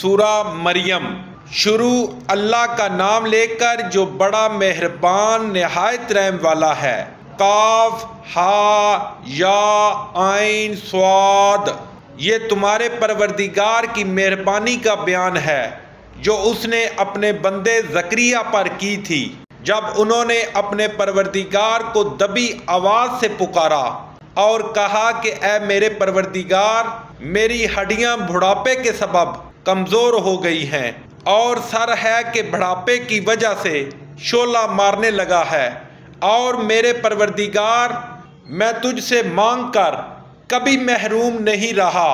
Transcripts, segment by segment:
سورہ مریم۔ شروع اللہ کا نام لے کر جو بڑا مہربان نہایت رحم والا ہے۔ قاف ہا یا عین صاد۔ یہ تمہارے پروردگار کی مہربانی کا بیان ہے جو اس نے اپنے بندے زکریا پر کی تھی جب انہوں نے اپنے پروردگار کو دبی آواز سے پکارا اور کہا کہ اے میرے پروردگار، میری ہڈیاں بڑھاپے کے سبب کمزور ہو گئی ہیں اور سر ہے کہ بڑھاپے کی وجہ سے شعلہ مارنے لگا ہے، اور میرے پروردگار، میں تجھ سے مانگ کر کبھی محروم نہیں رہا،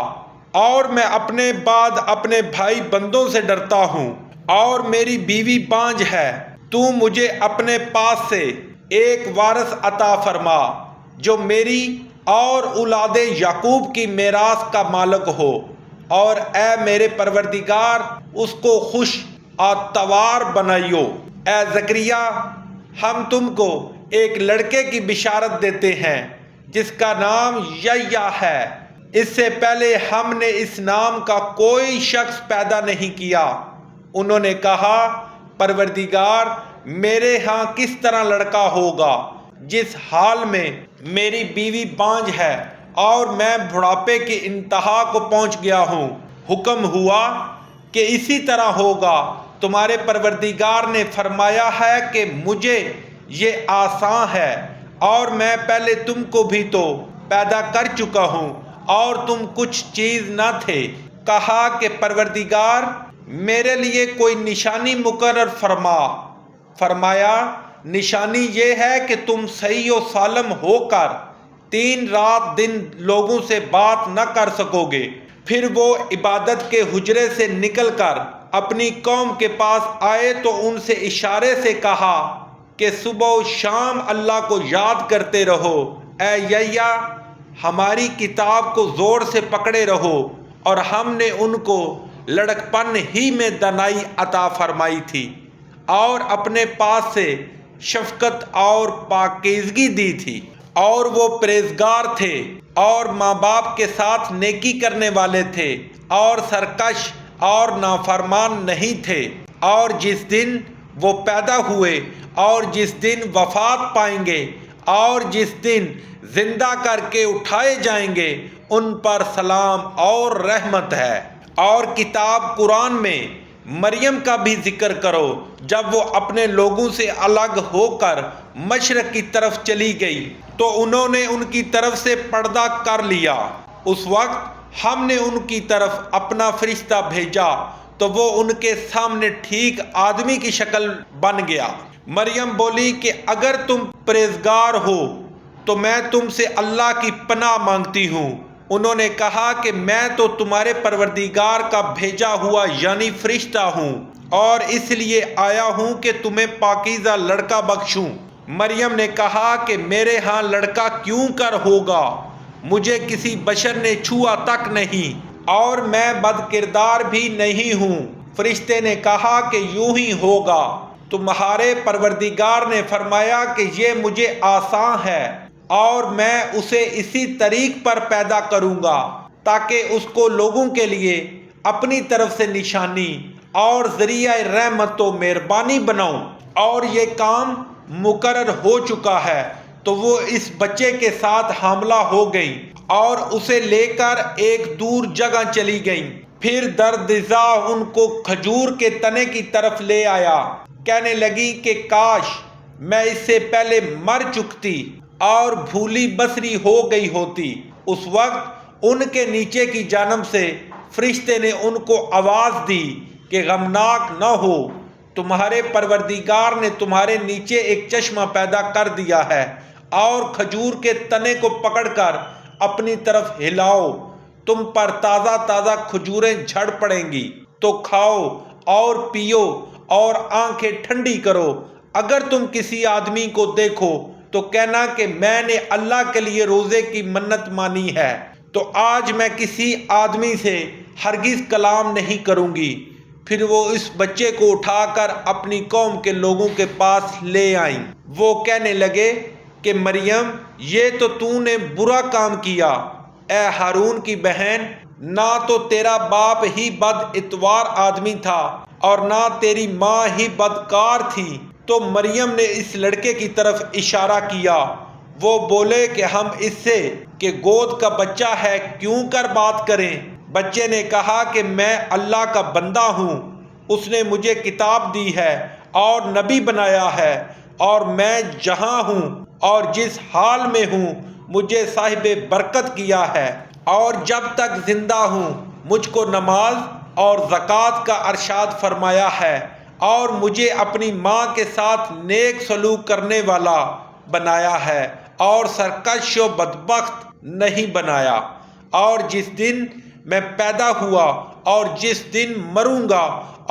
اور میں اپنے بعد اپنے بھائی بندوں سے ڈرتا ہوں، اور میری بیوی بانجھ ہے۔ تو مجھے اپنے پاس سے ایک وارث عطا فرما جو میری اور اولاد یعقوب کی میراث کا مالک ہو، اور اے میرے پروردگار، اس کو خوش آتوار بنائیو۔ اے زکریا، ہم تم کو ایک لڑکے کی بشارت دیتے ہیں جس کا نام یحییٰ ہے۔ اس سے پہلے ہم نے اس نام کا کوئی شخص پیدا نہیں کیا۔ انہوں نے کہا، پروردگار، میرے ہاں کس طرح لڑکا ہوگا جس حال میں میری بیوی بانجھ ہے اور میں بڑھاپے کی انتہا کو پہنچ گیا ہوں۔ حکم ہوا کہ اسی طرح ہوگا۔ تمہارے پروردگار نے فرمایا ہے کہ مجھے یہ آسان ہے، اور میں پہلے تم کو بھی تو پیدا کر چکا ہوں اور تم کچھ چیز نہ تھے۔ کہا کہ پروردگار، میرے لیے کوئی نشانی مقرر فرما۔ فرمایا، نشانی یہ ہے کہ تم صحیح و سالم ہو کر 3 رات دن لوگوں سے بات نہ کر سکو گے۔ پھر وہ عبادت کے حجرے سے نکل کر اپنی قوم کے پاس آئے تو ان سے اشارے سے کہا کہ صبح و شام اللہ کو یاد کرتے رہو۔ اے یحییٰ، ہماری کتاب کو زور سے پکڑے رہو، اور ہم نے ان کو لڑکپن ہی میں دانائی عطا فرمائی تھی اور اپنے پاس سے شفقت اور پاکیزگی دی تھی، اور وہ پرہیزگار تھے اور ماں باپ کے ساتھ نیکی کرنے والے تھے اور سرکش اور نافرمان نہیں تھے۔ اور جس دن وہ پیدا ہوئے اور جس دن وفات پائیں گے اور جس دن زندہ کر کے اٹھائے جائیں گے، ان پر سلام اور رحمت ہے۔ اور کتاب قرآن میں مریم کا بھی ذکر کرو جب وہ اپنے لوگوں سے الگ ہو کر مشرق کی طرف چلی گئی تو انہوں نے ان کی طرف سے پردہ کر لیا۔ اس وقت ہم نے ان کی طرف اپنا فرشتہ بھیجا تو وہ ان کے سامنے ٹھیک آدمی کی شکل بن گیا۔ مریم بولی کہ اگر تم پرہیزگار ہو تو میں تم سے اللہ کی پناہ مانگتی ہوں۔ انہوں نے کہا کہ میں تو تمہارے پروردگار کا بھیجا ہوا یعنی فرشتہ ہوں، اور اس لیے آیا ہوں کہ تمہیں پاکیزہ لڑکا بخشوں۔ مریم نے کہا کہ میرے ہاں لڑکا کیوں کر ہوگا؟ مجھے کسی بشر نے چھوا تک نہیں، اور میں بد کردار بھی نہیں ہوں۔ فرشتے نے کہا کہ یوں ہی ہوگا۔ تمہارے پروردگار نے فرمایا کہ یہ مجھے آسان ہے، اور میں اسے اسی طریق پر پیدا کروں گا تاکہ اس کو لوگوں کے لیے اپنی طرف سے نشانی اور ذریعہ رحمت و مہربانی بناؤں۔ اور یہ کام مقرر ہو چکا ہے تو وہ اس بچے کے ساتھ حاملہ ہو گئی اور اسے لے کر ایک دور جگہ چلی گئی۔ پھر دردزا ان کو کھجور کے تنے کی طرف لے آیا۔ کہنے لگی کہ کاش میں اس سے پہلے مر چکتی اور بھولی بسری ہو گئی ہوتی۔ اس وقت ان کے نیچے کی جانب سے فرشتے نے ان کو آواز دی کہ غمناک نہ ہو، تمہارے پروردگار نے تمہارے نیچے ایک چشمہ پیدا کر دیا ہے، اور کھجور کے تنے کو پکڑ کر اپنی طرف ہلاؤ، تم پر تازہ تازہ کھجوریں جھڑ پڑیں گی، تو کھاؤ اور پیو اور آنکھیں ٹھنڈی کرو۔ اگر تم کسی آدمی کو دیکھو تو کہنا کہ میں نے اللہ کے لیے روزے کی منت مانی ہے۔ تو آج میں کسی آدمی سے ہرگز کلام نہیں کروں گی۔ پھر وہ اس بچے کو اٹھا کر اپنی قوم کے لوگوں کے پاس لے آئیں۔ وہ کہنے لگے کہ مریم، یہ تو نے برا کام کیا۔ اے ہارون کی بہن، نہ تو تیرا باپ ہی بد اتوار آدمی تھا اور نہ تیری ماں ہی بدکار تھی۔ تو مریم نے اس لڑکے کی طرف اشارہ کیا۔ وہ بولے کہ ہم اس سے کہ گود کا بچہ ہے کیوں کر بات کریں؟ بچے نے کہا کہ میں اللہ کا بندہ ہوں، اس نے مجھے کتاب دی ہے اور نبی بنایا ہے، اور میں جہاں ہوں اور جس حال میں ہوں مجھے صاحب برکت کیا ہے، اور جب تک زندہ ہوں مجھ کو نماز اور زکوٰۃ کا ارشاد فرمایا ہے، اور مجھے اپنی ماں کے ساتھ نیک سلوک کرنے والا بنایا ہے اور سرکش و بدبخت نہیں بنایا، اور جس دن میں پیدا ہوا اور جس دن مروں گا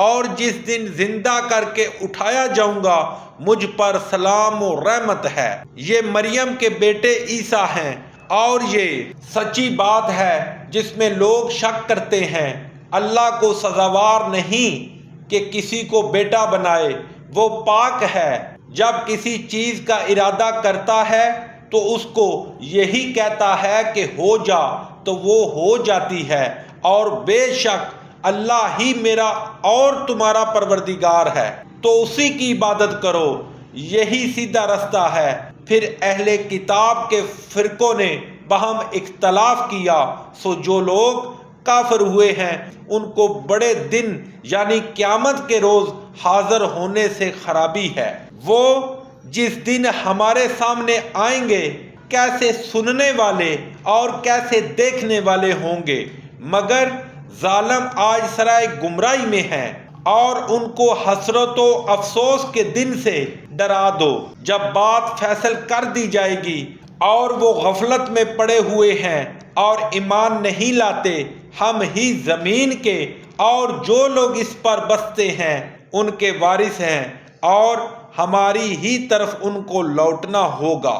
اور جس دن زندہ کر کے اٹھایا جاؤں گا مجھ پر سلام و رحمت ہے۔ یہ مریم کے بیٹے عیسیٰ ہیں، اور یہ سچی بات ہے جس میں لوگ شک کرتے ہیں۔ اللہ کو سزاوار نہیں کہ کسی کو بیٹا بنائے، وہ پاک ہے۔ جب کسی چیز کا ارادہ کرتا ہے تو اس کو یہی کہتا ہے کہ ہو جا تو وہ ہو جاتی ہے، اور بے شک اللہ ہی میرا اور تمہارا پروردگار ہے، تو اسی کی عبادت کرو، یہی سیدھا رستہ ہے۔ پھر اہل کتاب کے فرقوں نے باہم اختلاف کیا، سو جو لوگ کافر ہوئے ہیں ان کو بڑے دن یعنی قیامت کے روز حاضر ہونے سے خرابی ہے۔ وہ جس دن ہمارے سامنے آئیں گے کیسے سننے والے اور کیسے دیکھنے والے ہوں گے، مگر ظالم آج سرائے گمراہی میں ہیں، اور ان کو حسرت و افسوس کے دن سے ڈرا دو جب بات فیصل کر دی جائے گی، اور وہ غفلت میں پڑے ہوئے ہیں اور ایمان نہیں لاتے۔ ہم ہی زمین کے اور جو لوگ اس پر بستے ہیں ان کے وارث ہیں، اور ہماری ہی طرف ان کو لوٹنا ہوگا۔